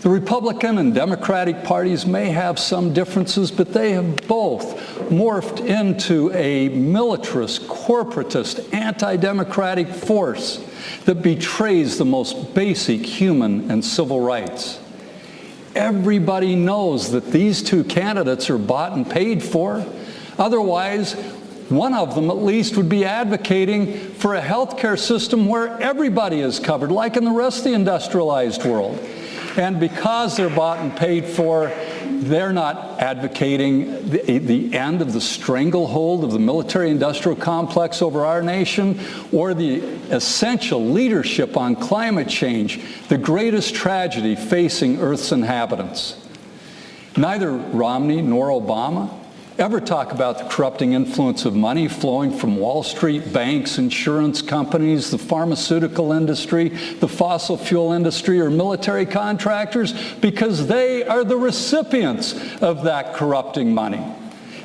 The Republican and Democratic parties may have some differences, but they have both morphed into a militarist, corporatist, anti-democratic force that betrays the most basic human and civil rights. Everybody knows that these two candidates are bought and paid for. Otherwise, one of them at least would be advocating for a healthcare system where everybody is covered, like in the rest of the industrialized world. And because they're bought and paid for, they're not advocating the end of the stranglehold of the military-industrial complex over our nation or the essential leadership on climate change, the greatest tragedy facing Earth's inhabitants. Neither Romney nor Obama ever talk about the corrupting influence of money flowing from Wall Street, banks, insurance companies, the pharmaceutical industry, the fossil fuel industry, or military contractors, because they are the recipients of that corrupting money.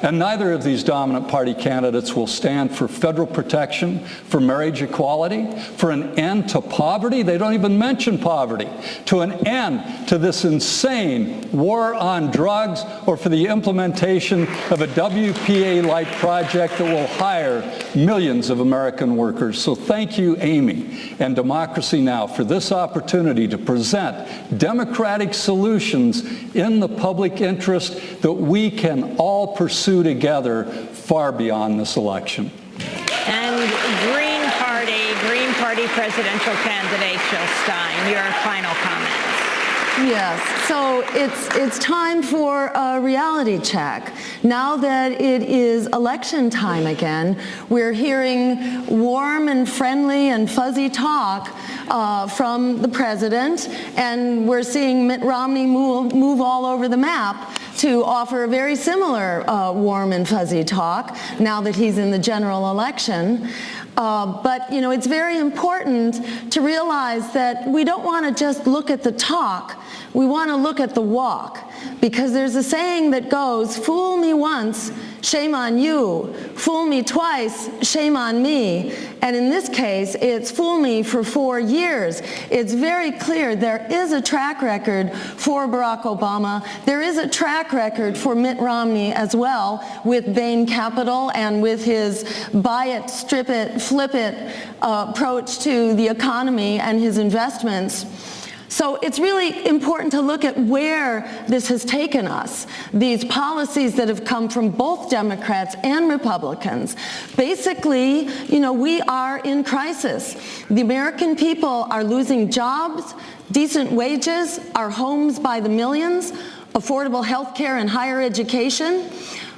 And neither of these dominant party candidates will stand for federal protection, for marriage equality, for an end to poverty. They don't even mention poverty. To an end to this insane war on drugs, or for the implementation of a WPA-like project that will hire millions of American workers. So thank you, Amy, and Democracy Now! For this opportunity to present democratic solutions in the public interest that we can all pursue together far beyond this election. And Green Party presidential candidate Jill Stein, your final comments. Yes, so it's time for a reality check. Now that it is election time again, we're hearing warm and friendly and fuzzy talk from the president, and we're seeing Mitt Romney move all over the map to offer a very similar warm and fuzzy talk now that he's in the general election. But, you know, it's very important to realize that we don't want to just look at the talk, we want to look at the walk. Because there's a saying that goes, fool me once, shame on you. Fool me twice, shame on me. And in this case, it's fool me for 4 years. It's very clear there is a track record for Barack Obama. There is a track record for Mitt Romney as well, with Bain Capital and with his buy it, strip it, flip it approach to the economy and his investments. So it's really important to look at where this has taken us, these policies that have come from both Democrats and Republicans. Basically, you know, we are in crisis. The American people are losing jobs, decent wages, our homes by the millions, affordable health care and higher education.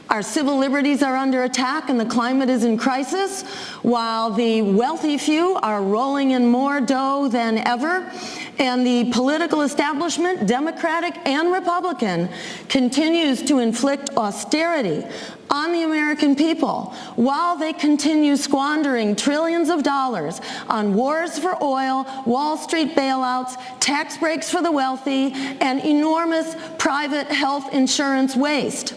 Our civil liberties are under attack and the climate is in crisis, while the wealthy few are rolling in more dough than ever, and the political establishment, Democratic and Republican, continues to inflict austerity on the American people while they continue squandering trillions of dollars on wars for oil, Wall Street bailouts, tax breaks for the wealthy, and enormous private health insurance waste.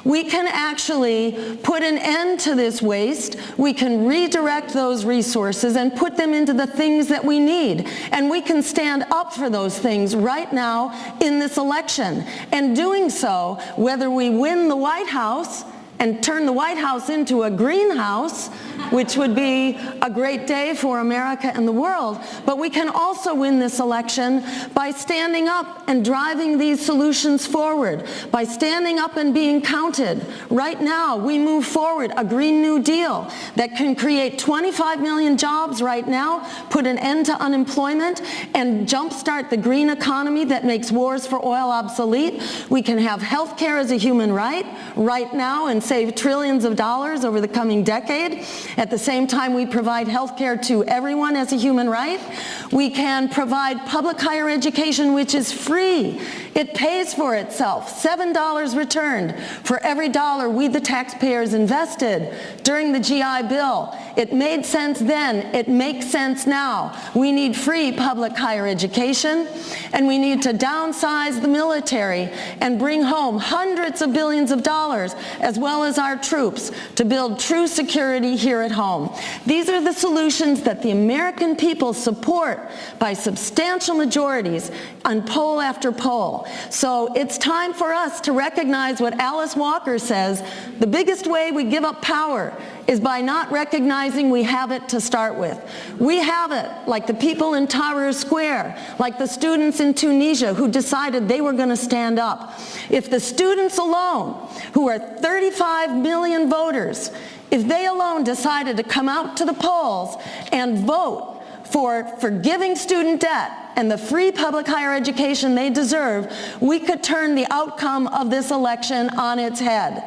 We can actually put an end to this waste. We can redirect those resources and put them into the things that we need. And we can stand up for those things right now in this election. And doing so, whether we win the White House and turn the White House into a greenhouse, which would be a great day for America and the world, but we can also win this election by standing up and driving these solutions forward, by standing up and being counted. Right now, we move forward a Green New Deal that can create 25 million jobs right now, put an end to unemployment, and jumpstart the green economy that makes wars for oil obsolete. We can have health care as a human right now and save trillions of dollars over the coming decade. At the same time, we provide health care to everyone as a human right. We can provide public higher education, which is free. It pays for itself, $7 returned for every dollar we, the taxpayers, invested during the GI Bill. It made sense then, it makes sense now. We need free public higher education, and we need to downsize the military and bring home hundreds of billions of dollars, as well as our troops, to build true security here at home. These are the solutions that the American people support by substantial majorities on poll after poll. So it's time for us to recognize what Alice Walker says: the biggest way we give up power is by not recognizing we have it to start with. We have it, like the people in Tahrir Square, like the students in Tunisia who decided they were going to stand up. If the students alone, who are 35 million voters, if they alone decided to come out to the polls and vote for forgiving student debt and the free public higher education they deserve, we could turn the outcome of this election on its head.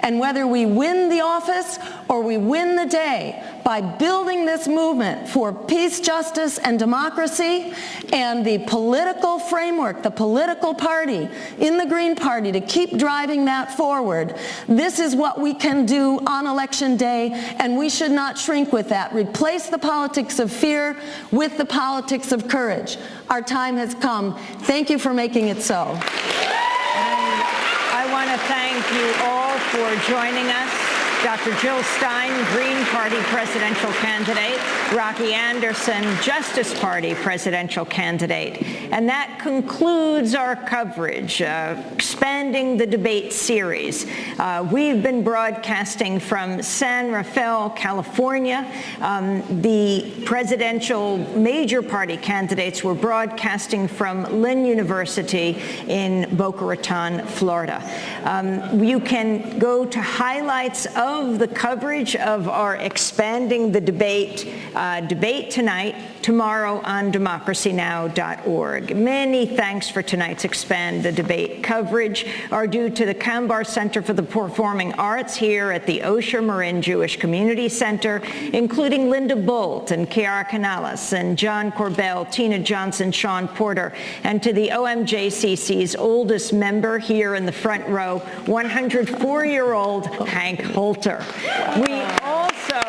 And whether we win the office or we win the day, by building this movement for peace, justice, and democracy, and the political framework, the political party in the Green Party to keep driving that forward, this is what we can do on Election Day, and we should not shrink with that. Replace the politics of fear with the politics of courage. Our time has come. Thank you for making it so. I want to thank you all for joining us. Dr. Jill Stein, Green Party presidential candidate, Rocky Anderson, Justice Party presidential candidate. And that concludes our coverage, expanding the debate series. We've been broadcasting from San Rafael, California. The presidential major party candidates were broadcasting from Lynn University in Boca Raton, Florida. You can go to highlights of the coverage of our Expanding the Debate debate tonight, tomorrow on democracynow.org. Many thanks for tonight's Expand the Debate coverage are due to the Kambar Center for the Performing Arts here at the Osher Marin Jewish Community Center, including Linda Bolt and Chiara Canales and John Corbell, Tina Johnson, Sean Porter, and to the OMJCC's oldest member here in the front row, 104-year-old Hank Holter. We also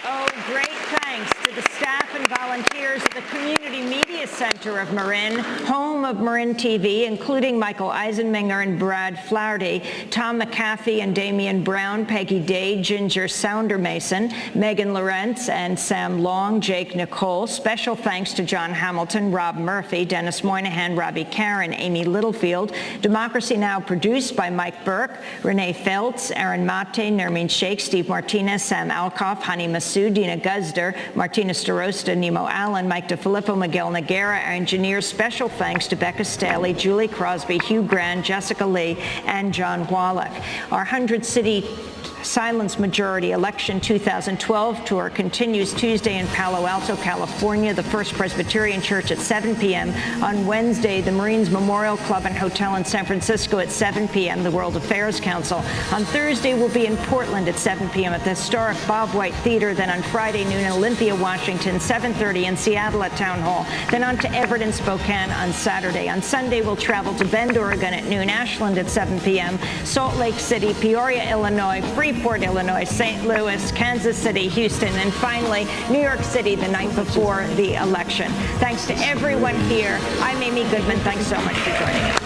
owe great thanks to the staff and volunteers at the Community Media Center of Marin, home of Marin TV, including Michael Eisenmenger and Brad Flaherty, Tom McAfee and Damian Brown, Peggy Day, Ginger Sounder Mason, Megan Lawrence and Sam Long, Jake Nicole. Special thanks to John Hamilton, Rob Murphy, Dennis Moynihan, Robbie Karen, Amy Littlefield. Democracy Now! Produced by Mike Burke, Renee Feltz, Aaron Mate, Nermeen Sheikh, Steve Martinez, Sam Alkoff, Hani Massoud, Dina Guzder, Martina Starosta, Nemo Allen, Mike DeFilippo, Miguel Noguera, our engineers. Special thanks to Becca Staley, Julie Crosby, Hugh Grand, Jessica Lee, and John Wallach. Our 100-city silence majority election 2012 tour continues Tuesday in Palo Alto, California, the First Presbyterian Church at 7 p.m. On Wednesday, the Marines Memorial Club and Hotel in San Francisco at 7 p.m., the World Affairs Council. On Thursday, we'll be in Portland at 7 p.m. at the historic Bob White Theater. Then on Friday noon in Olympia, Washington, 7:30 in Seattle at Town Hall. Then on to Everett and Spokane on Saturday. On Sunday, we'll travel to Bend, Oregon at noon, Ashland at 7 p.m., Salt Lake City, Peoria, Illinois, Freeport, Illinois, St. Louis, Kansas City, Houston, and finally, New York City the night before the election. Thanks to everyone here. I'm Amy Goodman. Thanks so much for joining us.